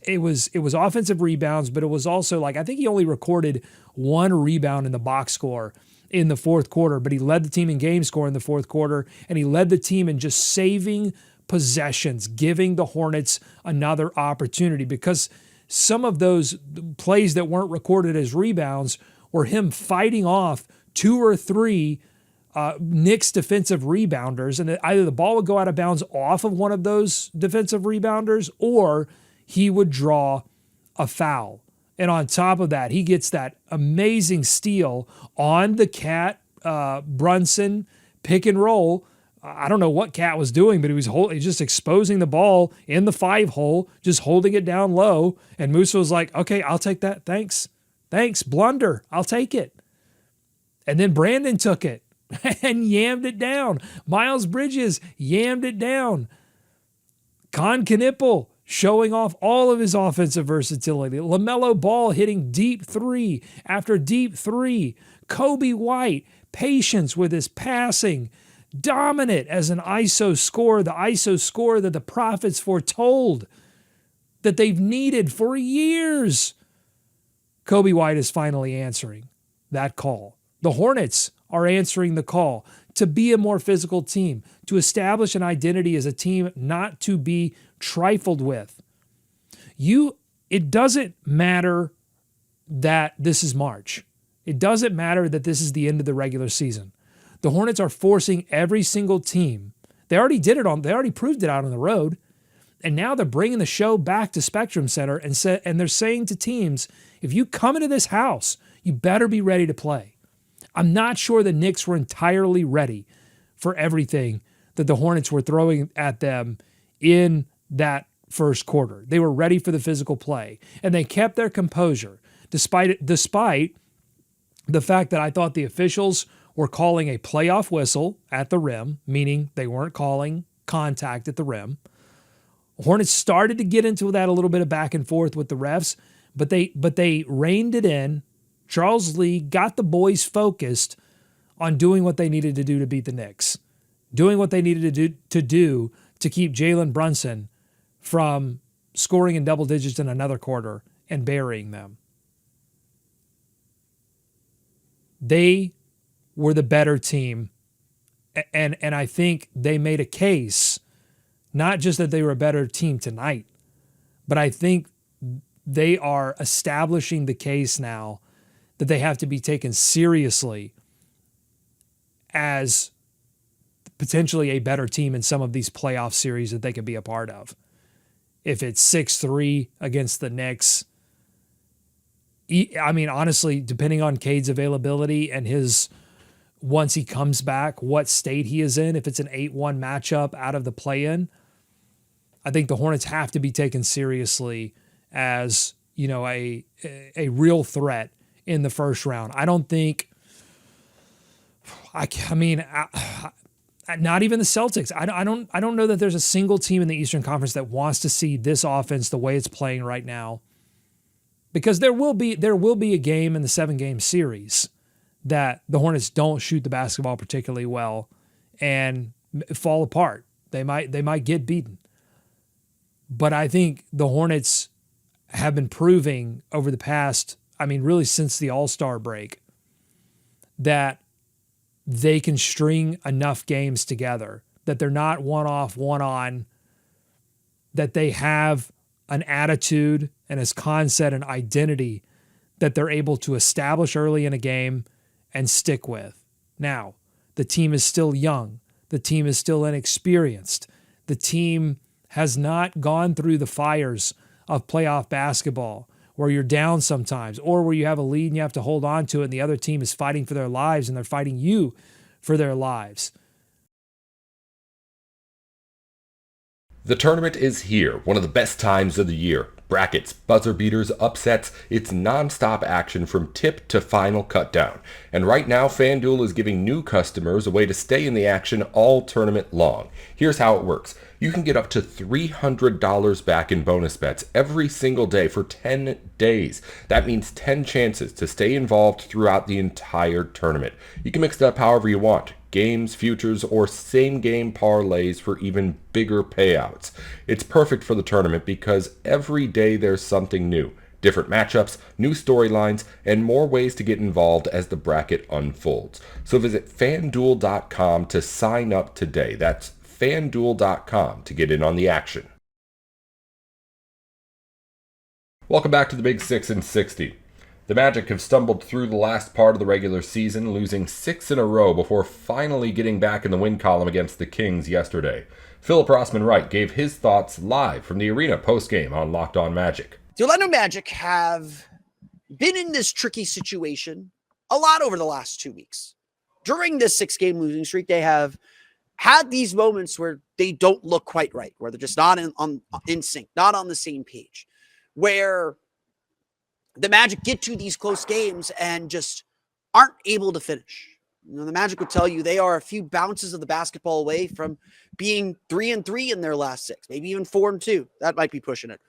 offensive rebounds, but it was also I think he only recorded 1 rebound in the box score in the fourth quarter, but he led the team in game score in the fourth quarter, and he led the team in just saving possessions, giving the Hornets another opportunity, because some of those plays that weren't recorded as rebounds were him fighting off 2 or 3 Knicks defensive rebounders, and either the ball would go out of bounds off of one of those defensive rebounders, or he would draw a foul. And on top of that, he gets that amazing steal on the Cat Brunson pick and roll. I don't know what Cat was doing, but he was just exposing the ball in the 5 hole, just holding it down low. And Musa was like, okay, I'll take that. Thanks, blunder. I'll take it. And then Brandon took it and yammed it down. Miles Bridges yammed it down. Con Knipple showing off all of his offensive versatility. LaMelo Ball hitting deep 3 after deep 3. Kobe White, patience with his passing. Dominant as an ISO scorer, the ISO scorer that the prophets foretold that they've needed for years. Kobe White is finally answering that call. The Hornets are answering the call to be a more physical team, to establish an identity as a team not to be trifled with. It doesn't matter that this is March. It doesn't matter that this is the end of the regular season. The Hornets are forcing every single team. They already proved it out on the road. And now they're bringing the show back to Spectrum Center and they're saying to teams, if you come into this house, you better be ready to play. I'm not sure the Knicks were entirely ready for everything that the Hornets were throwing at them in that first quarter. They were ready for the physical play, and they kept their composure despite the fact that I thought the officials were calling a playoff whistle at the rim, meaning they weren't calling contact at the rim. Hornets started to get into that a little bit of back and forth with the refs, but they reined it in. Charles Lee got the boys focused on doing what they needed to do to beat the Knicks, doing what they needed to do to keep Jalen Brunson from scoring in double digits in another quarter and burying them. They were the better team, and I think they made a case, not just that they were a better team tonight, but I think they are establishing the case now that they have to be taken seriously as potentially a better team in some of these playoff series that they could be a part of. If it's 6-3 against the Knicks, I mean, honestly, depending on Cade's availability and his, once he comes back, what state he is in, if it's an 8-1 matchup out of the play-in, I think the Hornets have to be taken seriously as, you know, a real threat in the first round. I don't think, I mean, not even the Celtics. I don't know that there's a single team in the Eastern Conference that wants to see this offense the way it's playing right now, because there will be a game in the 7-game series that the Hornets don't shoot the basketball particularly well and fall apart. They might get beaten. But I think the Hornets have been proving over the past, I mean, really since the All-Star break, that they can string enough games together, that they're not one-off, one-on, that they have an attitude and, as Khan said, an identity that they're able to establish early in a game and stick with. Now, the team is still young. The team is still inexperienced. The team has not gone through the fires of playoff basketball where you're down sometimes, or where you have a lead and you have to hold on to it and the other team is fighting for their lives and they're fighting you for their lives. The tournament is here, one of the best times of the year. Brackets, buzzer beaters, upsets, it's non-stop action from tip to final cutdown. And right now, FanDuel is giving new customers a way to stay in the action all tournament long. Here's how it works. You can get up to $300 back in bonus bets every single day for 10 days. That means 10 chances to stay involved throughout the entire tournament. You can mix it up however you want. Games, futures, or same-game parlays for even bigger payouts. It's perfect for the tournament because every day there's something new. Different matchups, new storylines, and more ways to get involved as the bracket unfolds. So visit FanDuel.com to sign up today. That's FanDuel.com to get in on the action. Welcome back to the Big 6 and 60. The Magic have stumbled through the last part of the regular season, losing 6 in a row before finally getting back in the win column against the Kings yesterday. Philip Rossman-Wright gave his thoughts live from the arena postgame on Locked On Magic. The Orlando Magic have been in this tricky situation a lot over the last 2 weeks. During this 6-game losing streak, they have had these moments where they don't look quite right, where they're just not in sync, not on the same page, where the Magic get to these close games and just aren't able to finish. You know, the Magic would tell you they are a few bounces of the basketball away from being 3-3 in their last 6, maybe even 4-2. That might be pushing it.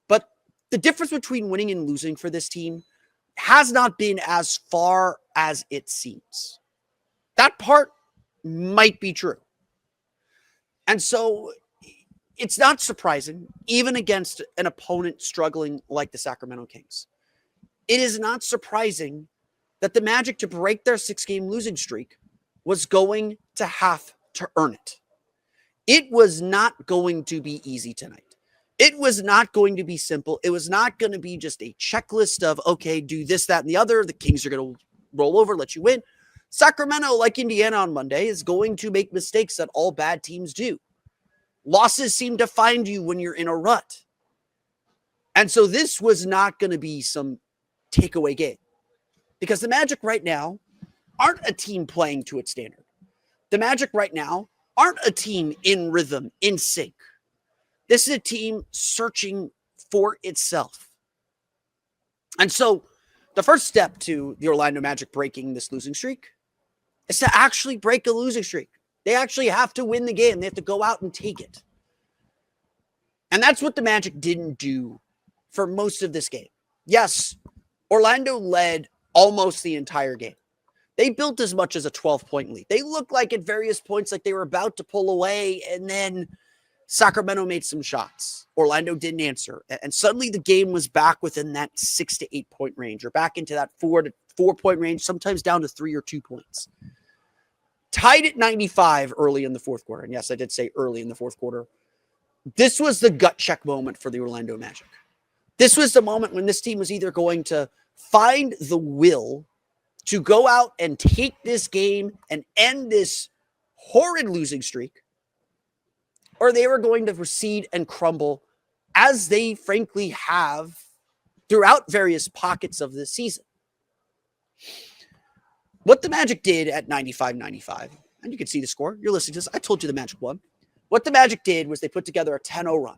But the difference between winning and losing for this team has not been as far as it seems. That part might be true. And so it's not surprising, even against an opponent struggling like the Sacramento Kings. It is not surprising that the Magic, to break their 6-game losing streak, was going to have to earn it. It was not going to be easy tonight. It was not going to be simple. It was not going to be just a checklist of, okay, do this, that, and the other. The Kings are going to roll over, let you win. Sacramento, like Indiana on Monday, is going to make mistakes that all bad teams do. Losses seem to find you when you're in a rut. And so this was not going to be some takeaway game, because the Magic right now aren't a team playing to its standard. The Magic right now aren't a team in rhythm, in sync. This is a team searching for itself. And so the first step to the Orlando Magic breaking this losing streak is to actually break a losing streak. They actually have to win the game. They have to go out and take it. And that's what the Magic didn't do for most of this game. Yes, Orlando led almost the entire game. They built as much as a 12-point lead. They looked like at various points like they were about to pull away, and then Sacramento made some shots. Orlando didn't answer. And suddenly the game was back within that 6 to 8 point range, or back into that 4 to 4 point range, sometimes down to 3 or 2 points. Tied at 95 early in the fourth quarter. And yes, I did say early in the fourth quarter. This was the gut check moment for the Orlando Magic. This was the moment when this team was either going to find the will to go out and take this game and end this horrid losing streak, or they were going to recede and crumble as they frankly have throughout various pockets of this season. What the Magic did at 95-95, and you can see the score. You're listening to this. I told you the Magic won. What the Magic did was they put together a 10-0 run.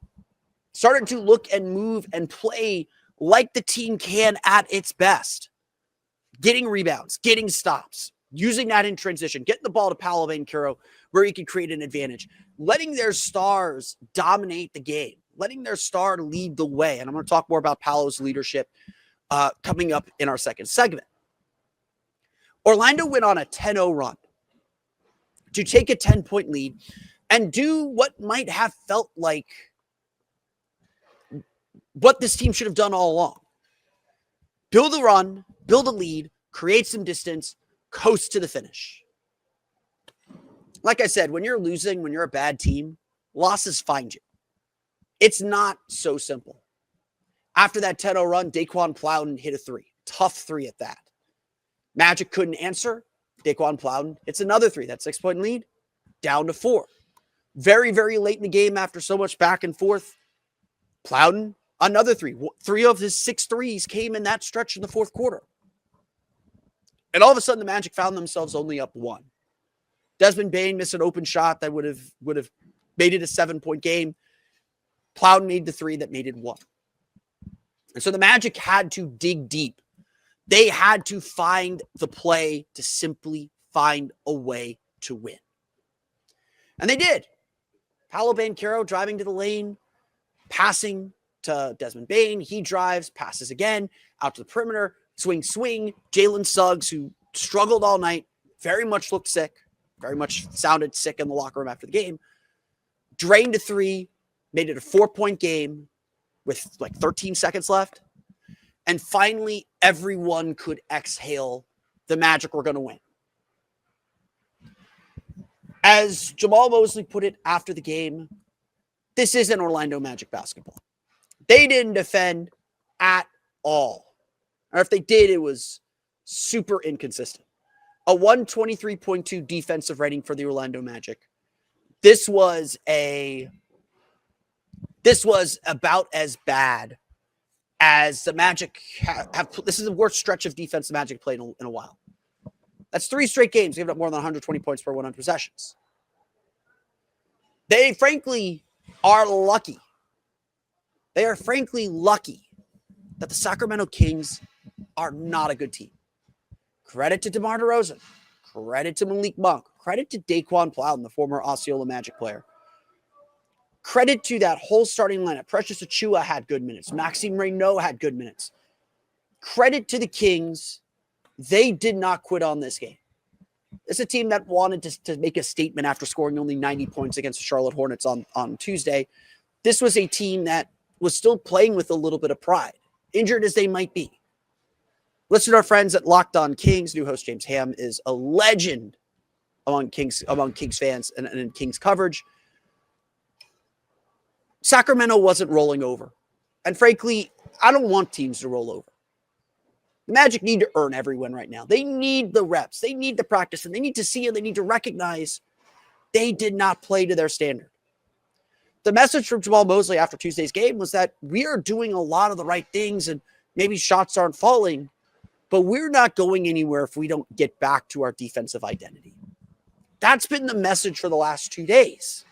Started to look and move and play like the team can at its best. Getting rebounds, getting stops, using that in transition, getting the ball to Paolo Banchero where he can create an advantage, letting their stars dominate the game, letting their star lead the way. And I'm going to talk more about Paolo's leadership coming up in our second segment. Orlando went on a 10-0 run to take a 10-point lead and do what might have felt like what this team should have done all along. Build a run, build a lead, create some distance, coast to the finish. Like I said, when you're losing, when you're a bad team, losses find you. It's not so simple. After that 10-0 run, Daquan Plowden hit a three. Tough three at that. Magic couldn't answer. Daquan Plowden hits another three. That 6-point lead, down to 4. Very, very late in the game after so much back and forth, Plowden, another three. 3 of his 6 threes came in that stretch in the fourth quarter. And all of a sudden, the Magic found themselves only up 1. Desmond Bane missed an open shot that would have made it a 7-point game. Plowden made the 3 that made it 1. And so the Magic had to dig deep. They had to find the play to simply find a way to win. And they did. Paolo Banchero driving to the lane, passing to Desmond Bane. He drives, passes again, out to the perimeter, swing. Jalen Suggs, who struggled all night, very much looked sick, very much sounded sick in the locker room after the game, drained a 3, made it a 4-point game with like 13 seconds left. And finally, everyone could exhale. The Magic were going to win. As Jamal Mosley put it after the game, this isn't Orlando Magic basketball. They didn't defend at all. Or if they did, it was super inconsistent. A 123.2 defensive rating for the Orlando Magic. This was about as bad as the Magic have. This is the worst stretch of defense the Magic played in a while. That's 3 straight games giving up more than 120 points per 100 possessions. They frankly are lucky. They are frankly lucky that the Sacramento Kings are not a good team. Credit to DeMar DeRozan. Credit to Malik Monk. Credit to Daquan Plowden, the former Osceola Magic player. Credit to that whole starting lineup. Precious Achiuwa had good minutes. Maxime Reynaud had good minutes. Credit to the Kings. They did not quit on this game. It's a team that wanted to make a statement after scoring only 90 points against the Charlotte Hornets on Tuesday. This was a team that was still playing with a little bit of pride, injured as they might be. Listen to our friends at Locked On Kings. New host James Ham is a legend among Kings fans and in Kings coverage. Sacramento wasn't rolling over. And frankly, I don't want teams to roll over. The Magic need to earn every win right now. They need the reps. They need the practice. And they need to see and they need to recognize they did not play to their standard. The message from Jamal Mosley after Tuesday's game was that we are doing a lot of the right things and maybe shots aren't falling, but we're not going anywhere if we don't get back to our defensive identity. That's been the message for the last 2 days.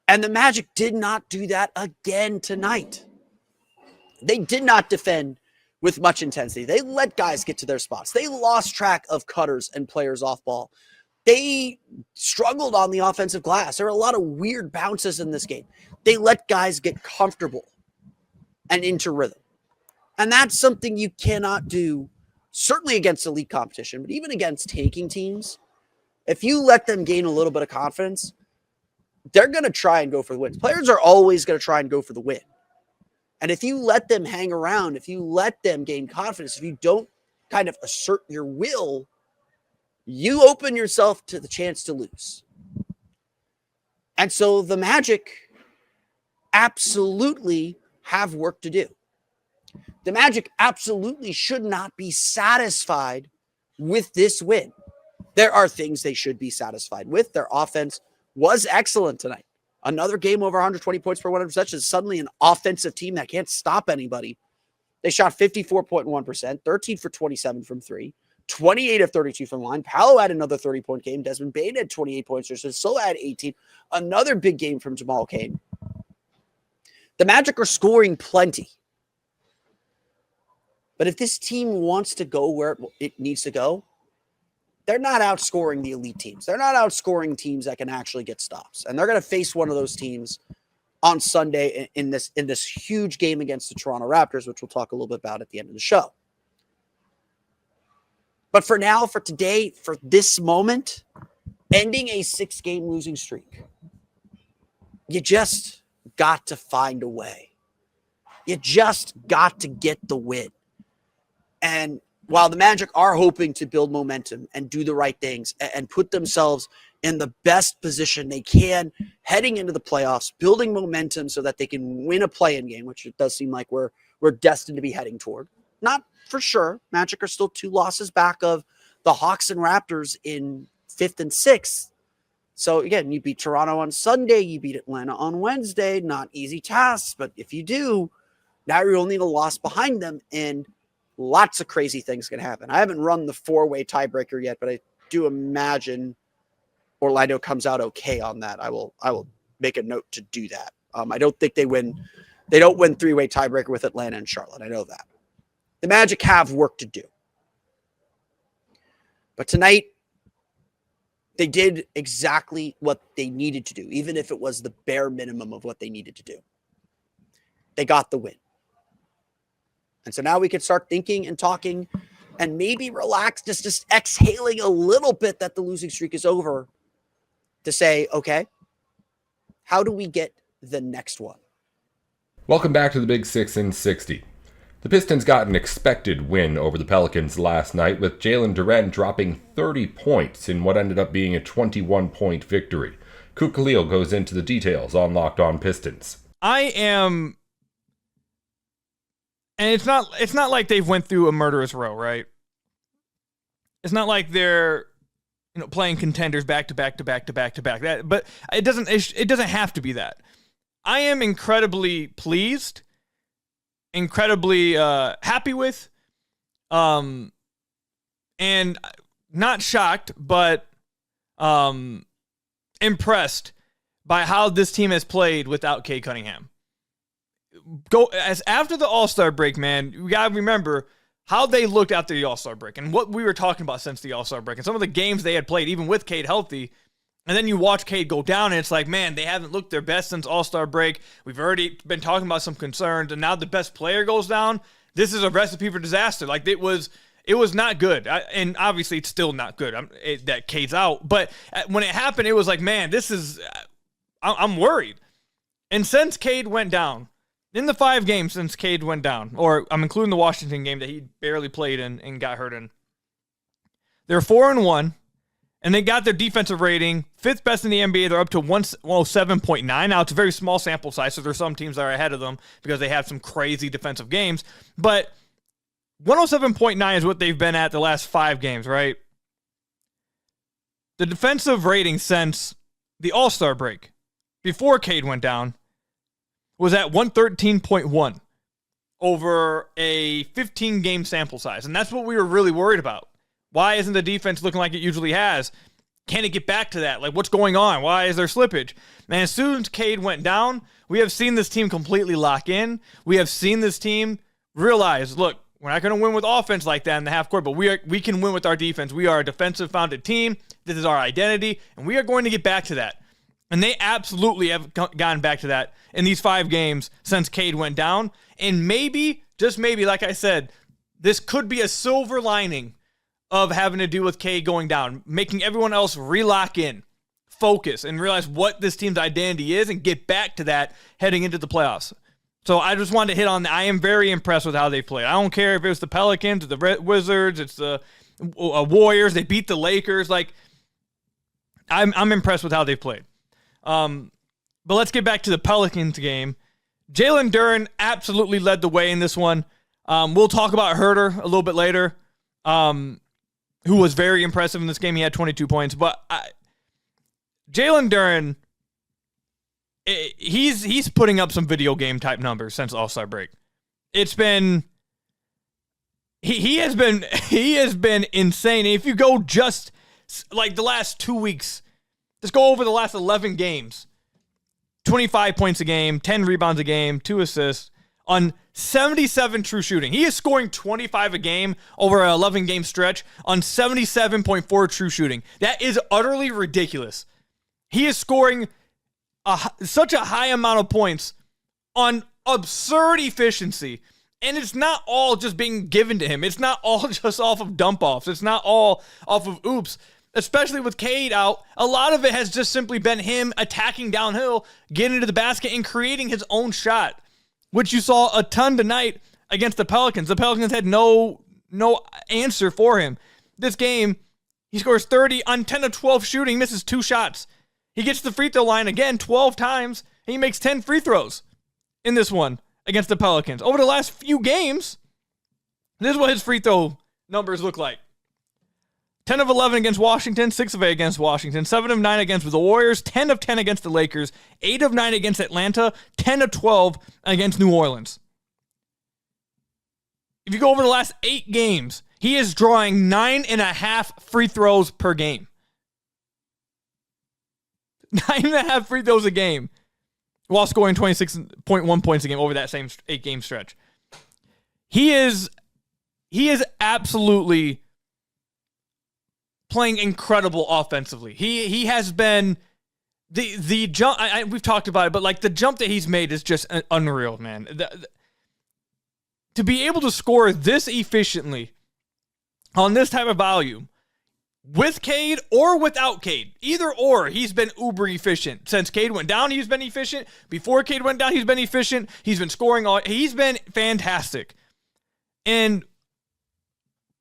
And the Magic did not do that again tonight. They did not defend with much intensity. They let guys get to their spots. They lost track of cutters and players off ball. They struggled on the offensive glass. There were a lot of weird bounces in this game. They let guys get comfortable and into rhythm. And that's something you cannot do, certainly against elite competition, but even against tanking teams. If you let them gain a little bit of confidence, they're going to try and go for the wins. Players are always going to try and go for the win. And if you let them hang around, if you let them gain confidence, if you don't kind of assert your will, you open yourself to the chance to lose. And so the Magic absolutely have work to do. The Magic absolutely should not be satisfied with this win. There are things they should be satisfied with. Their offense was excellent tonight. Another game over 120 points per 100 possessions. Suddenly an offensive team that can't stop anybody. They shot 54.1%, 13 for 27 from three, 28 of 32 from the line. Paolo had another 30-point game. Desmond Bane had 28 points or so had 18. Another big game from Jamal Cain. The Magic are scoring plenty. But if this team wants to go where it needs to go, they're not outscoring the elite teams. They're not outscoring teams that can actually get stops. And they're going to face one of those teams on Sunday in this huge game against the Toronto Raptors, which we'll talk a little bit about at the end of the show. But for now, for today, for this moment, ending a 6-game losing streak, you just got to find a way. You just got to get the win. And while the Magic are hoping to build momentum and do the right things and put themselves in the best position they can heading into the playoffs, building momentum so that they can win a play-in game, which it does seem like we're destined to be heading toward. Not for sure. Magic are still 2 losses back of the Hawks and Raptors in 5th and 6th. So again, you beat Toronto on Sunday, you beat Atlanta on Wednesday. Not easy tasks, but if you do, now you're only a loss behind them, and lots of crazy things can happen. I haven't run the 4-way tiebreaker yet, but I do imagine Orlando comes out okay on that. I will make a note to do that. I don't think they win. They don't win 3-way tiebreaker with Atlanta and Charlotte. I know that. The Magic have work to do. But tonight, they did exactly what they needed to do, even if it was the bare minimum of what they needed to do. They got the win. And so now we can start thinking and talking and maybe relax, just exhaling a little bit that the losing streak is over to say, okay, how do we get the next one? Welcome back to the Big 6 in 60. The Pistons got an expected win over the Pelicans last night, with Jalen Duren dropping 30 points in what ended up being a 21-point victory. Coop Khalil goes into the details on Locked On Pistons. And it's not like they've went through a murderous row, right? It's not like they're playing contenders back to back to back to back to back. But it doesn't have to be that. I am incredibly pleased, incredibly happy with, and not shocked, but impressed by how this team has played without Cade Cunningham. After the All-Star break, man, you got to remember how they looked after the All-Star break and what we were talking about since the All-Star break and some of the games they had played, even with Cade healthy. And then you watch Cade go down, and it's like, man, they haven't looked their best since All-Star break. We've already been talking about some concerns, and now the best player goes down. This is a recipe for disaster. Like, it was not good. And obviously it's still not good that Cade's out. But when it happened, it was like, man, I'm worried. And since Cade went down, in the 5 games since Cade went down, or I'm including the Washington game that he barely played in and got hurt in, they're 4-1, and they got their defensive rating 5th best in the NBA. They're up to 107.9. Now, it's a very small sample size, so there's some teams that are ahead of them because they have some crazy defensive games. But 107.9 is what they've been at the last 5 games, right? The defensive rating since the All-Star break, before Cade went down, was at 113.1 over a 15-game sample size. And that's what we were really worried about. Why isn't the defense looking like it usually has? Can it get back to that? Like, what's going on? Why is there slippage? And as soon as Cade went down, we have seen this team completely lock in. We have seen this team realize, look, we're not going to win with offense like that in the half court, but we can win with our defense. We are a defensive-founded team. This is our identity, and we are going to get back to that. And they absolutely have gotten back to that in these 5 games since Cade went down. And maybe, just maybe, like I said, this could be a silver lining of having to do with Cade going down, making everyone else relock in, focus, and realize what this team's identity is and get back to that heading into the playoffs. So I just wanted to hit on that. I am very impressed with how they played. I don't care if it was the Pelicans, or the Wizards, it's the Warriors. They beat the Lakers. Like, I'm impressed with how they played. But let's get back to the Pelicans game. Jalen Duren absolutely led the way in this one. We'll talk about Herter a little bit later, who was very impressive in this game. He had 22 points. But Jalen Duren, he's putting up some video game type numbers since All-Star break. It's been he has been insane. If you go just like the last 2 weeks, just go over the last 11 games. 25 points a game, 10 rebounds a game, 2 assists on 77 true shooting. He is scoring 25 a game over an 11-game stretch on 77.4 true shooting. That is utterly ridiculous. He is scoring such a high amount of points on absurd efficiency. And it's not all just being given to him. It's not all just off of dump-offs. It's not all off of oops. Especially with Cade out, a lot of it has just simply been him attacking downhill, getting to the basket, and creating his own shot, which you saw a ton tonight against the Pelicans. The Pelicans had no answer for him. This game, he scores 30 on 10 of 12 shooting, misses 2 shots. He gets to the free throw line again 12 times, and he makes 10 free throws in this one against the Pelicans. Over the last few games, this is what his free throw numbers look like. 10 of 11 against Washington, 6 of 8 against Washington, 7 of 9 against the Warriors, 10 of 10 against the Lakers, 8 of 9 against Atlanta, 10 of 12 against New Orleans. If you go over the last 8 games, he is drawing 9.5 free throws per game. 9.5 free throws a game while scoring 26.1 points a game over that same 8-game stretch. He is absolutely playing incredible offensively. He has been the jump. We've talked about it, but like the jump that he's made is just unreal, man. To be able to score this efficiently on this type of volume with Cade or without Cade, either or, he's been uber efficient. Since Cade went down, he's been efficient. Before Cade went down, he's been efficient. He's been scoring he's been fantastic. And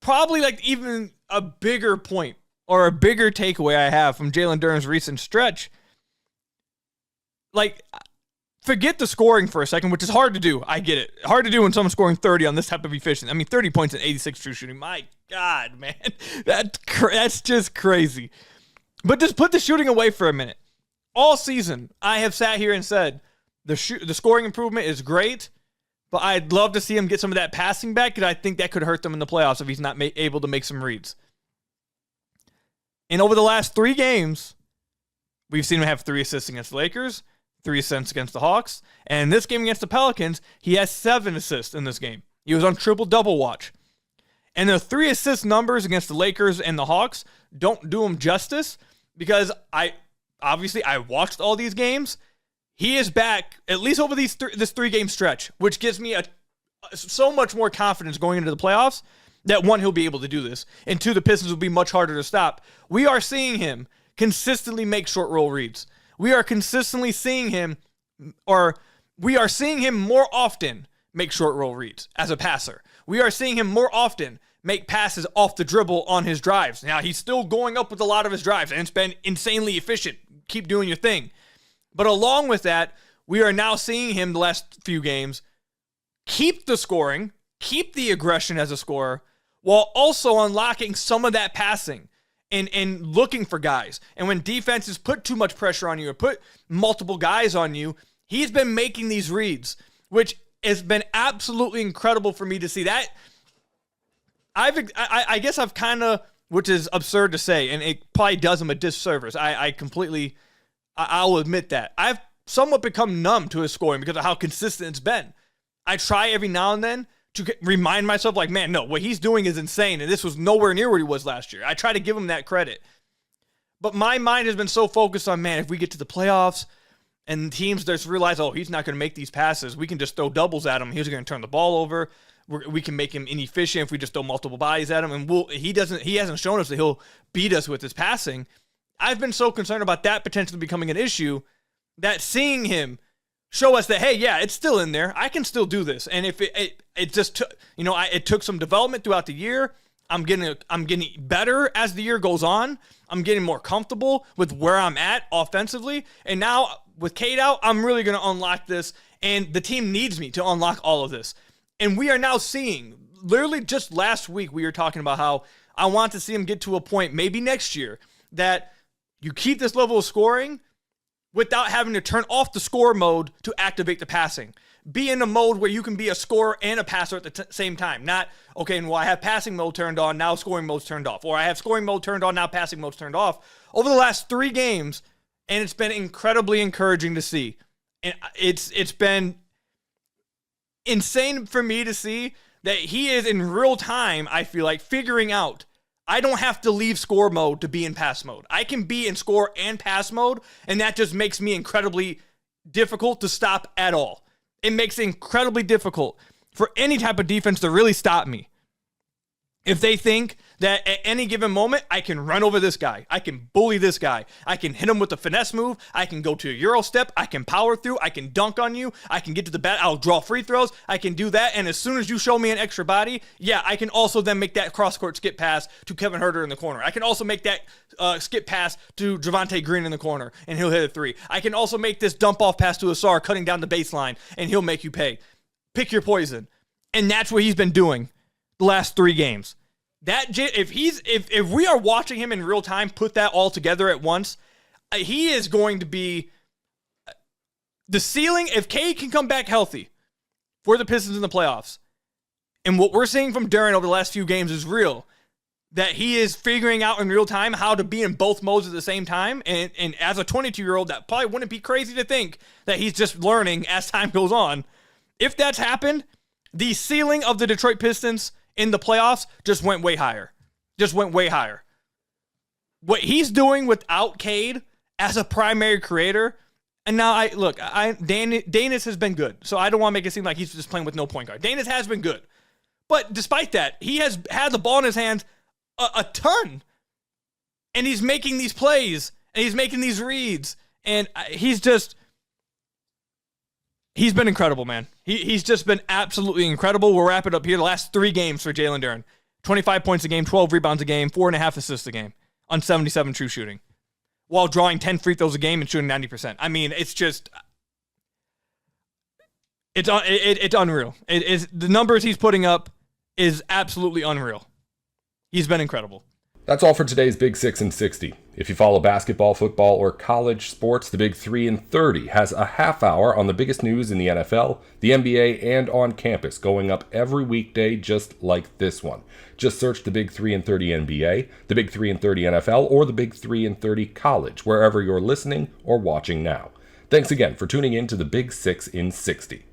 probably like even a bigger point or a bigger takeaway I have from Jalen Duren's recent stretch, like, forget the scoring for a second, which is hard to do. I get it. Hard to do when someone's scoring 30 on this type of efficiency. I mean, 30 points and 86 true shooting. My God, man. That's just crazy. But just put the shooting away for a minute. All season, I have sat here and said, the scoring improvement is great, but I'd love to see him get some of that passing back, because I think that could hurt them in the playoffs if he's not able to make some reads. And over the last 3 games, we've seen him have 3 assists against the Lakers, 3 assists against the Hawks, and in this game against the Pelicans, he has 7 assists in this game. He was on triple-double watch. And the 3 assist numbers against the Lakers and the Hawks don't do him justice, because I watched all these games. He is back, at least over this 3-game stretch, which gives me so much more confidence going into the playoffs that, 1, he'll be able to do this, and 2, the Pistons will be much harder to stop. We are seeing him consistently make short roll reads. We are consistently seeing him, or we are seeing him more often make short roll reads as a passer. We are seeing him more often make passes off the dribble on his drives. Now, he's still going up with a lot of his drives, and it's been insanely efficient. Keep doing your thing. But along with that, we are now seeing him the last few games keep the scoring, keep the aggression as a scorer, while also unlocking some of that passing and looking for guys. And when defenses put too much pressure on you or put multiple guys on you, he's been making these reads, which has been absolutely incredible for me to see. That I guess I've kind of, which is absurd to say, and it probably does him a disservice. I'll admit that. I've somewhat become numb to his scoring because of how consistent it's been. I try every now and then to remind myself, like, man, no, what he's doing is insane, and this was nowhere near where he was last year. I try to give him that credit. But my mind has been so focused on, man, if we get to the playoffs and teams just realize, oh, he's not going to make these passes, we can just throw doubles at him. He's going to turn the ball over. We can make him inefficient if we just throw multiple bodies at him. And he hasn't shown us that he'll beat us with his passing. I've been so concerned about that potentially becoming an issue that seeing him show us that, hey, yeah, it's still in there. I can still do this. And if it just took, it took some development throughout the year. I'm getting better as the year goes on. I'm getting more comfortable with where I'm at offensively. And now with Cade out, I'm really going to unlock this And the team needs me to unlock all of this. And we are now seeing, literally just last week, we were talking about how I want to see him get to a point, maybe next year, that you keep this level of scoring without having to turn off the score mode to activate the passing. Be in a mode where you can be a scorer and a passer at the same time. Not, okay, well, I have passing mode turned on, now scoring mode's turned off. Or I have scoring mode turned on, now passing mode's turned off. Over the last 3 games, and it's been incredibly encouraging to see. And it's been insane for me to see that he is in real time, I feel like, figuring out, I don't have to leave score mode to be in pass mode. I can be in score and pass mode, and that just makes me incredibly difficult to stop at all. It makes it incredibly difficult for any type of defense to really stop me. If they think that at any given moment, I can run over this guy, I can bully this guy, I can hit him with a finesse move, I can go to a Euro step, I can power through, I can dunk on you, I can get to the bat, I'll draw free throws, I can do that, and as soon as you show me an extra body, yeah, I can also then make that cross-court skip pass to Kevin Huerter in the corner. I can also make that skip pass to Javonte Green in the corner, and he'll hit a 3. I can also make this dump-off pass to Asar cutting down the baseline, and he'll make you pay. Pick your poison. And that's what he's been doing the last 3 games. If we are watching him in real time put that all together at once, he is going to be the ceiling. If Cade can come back healthy for the Pistons in the playoffs, and what we're seeing from Duren over the last few games is real, that he is figuring out in real time how to be in both modes at the same time, and as a 22-year-old, that probably wouldn't be crazy to think that he's just learning as time goes on. If that's happened, the ceiling of the Detroit Pistons in the playoffs just went way higher. What he's doing without Cade as a primary creator, and now Danis has been good, so I don't want to make it seem like he's just playing with no point guard. Danis has been good. But despite that, he has had the ball in his hands a ton. And he's making these plays, and he's making these reads, and he's been incredible, man. He's just been absolutely incredible. We'll wrap it up here. The last 3 games for Jalen Duren. 25 points a game, 12 rebounds a game, 4.5 assists a game on 77 true shooting, while drawing 10 free throws a game and shooting 90%. I mean, it's unreal. The numbers he's putting up is absolutely unreal. He's been incredible. That's all for today's Big 6 and 60. If you follow basketball, football, or college sports, the Big 3 and 30 has a half hour on the biggest news in the NFL, the NBA, and on campus, going up every weekday just like this one. Just search the Big 3 and 30 NBA, the Big 3 and 30 NFL, or the Big 3 and 30 college, wherever you're listening or watching now. Thanks again for tuning in to the Big 6 in 60.